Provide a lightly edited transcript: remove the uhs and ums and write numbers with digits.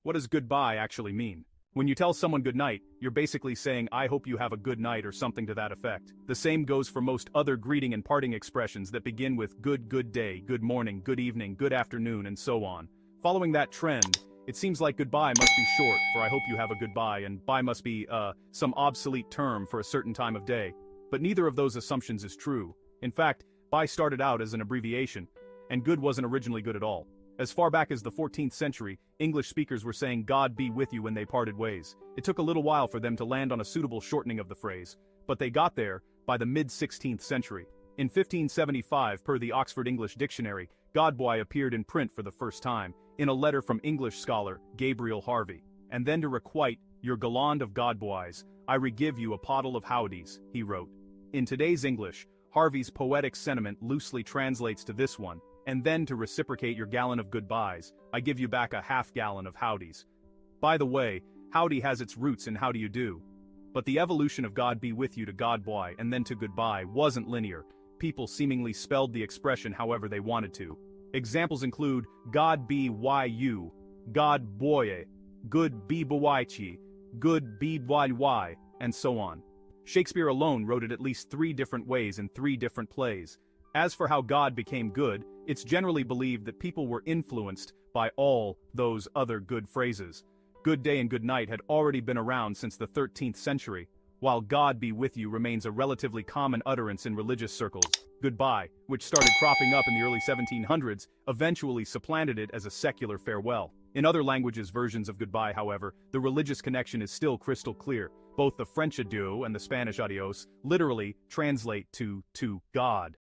What does goodbye actually mean? When you tell someone good night, you're basically saying I hope you have a good night or something to that effect. The same goes for most other greeting and parting expressions that begin with good day, good morning, good evening, good afternoon, and so on. Following that trend, it seems like goodbye must be short for I hope you have a goodbye, and bye must be, some obsolete term for a certain time of day. But neither of those assumptions is true. In fact, bye started out as an abbreviation, and good wasn't originally good at all. As far back as the 14th century, English speakers were saying God be with you when they parted ways. It took a little while for them to land on a suitable shortening of the phrase, but they got there by the mid-16th century. In 1575, per the Oxford English Dictionary, Godboy appeared in print for the first time, in a letter from English scholar Gabriel Harvey. And then to requite your galland of Godboys, I regive you a pottle of howdies, he wrote. In today's English, Harvey's poetic sentiment loosely translates to this one, and then to reciprocate your gallon of goodbyes, I give you back a half-gallon of howdies. By the way, howdy has its roots in how do you do. But the evolution of God be with you to Godboy and then to goodbye wasn't linear. People seemingly spelled the expression however they wanted to. Examples include God be why you, God boye, good be bwaichi, good be why, and so on. Shakespeare alone wrote it at least 3 different ways in 3 different plays. As for how God became good, it's generally believed that people were influenced by all those other good phrases. Good day and good night had already been around since the 13th century, while God be with you remains a relatively common utterance in religious circles. Goodbye, which started cropping up in the early 1700s, eventually supplanted it as a secular farewell. In other languages' versions of goodbye, however, the religious connection is still crystal clear. Both the French adieu and the Spanish adios literally translate to God.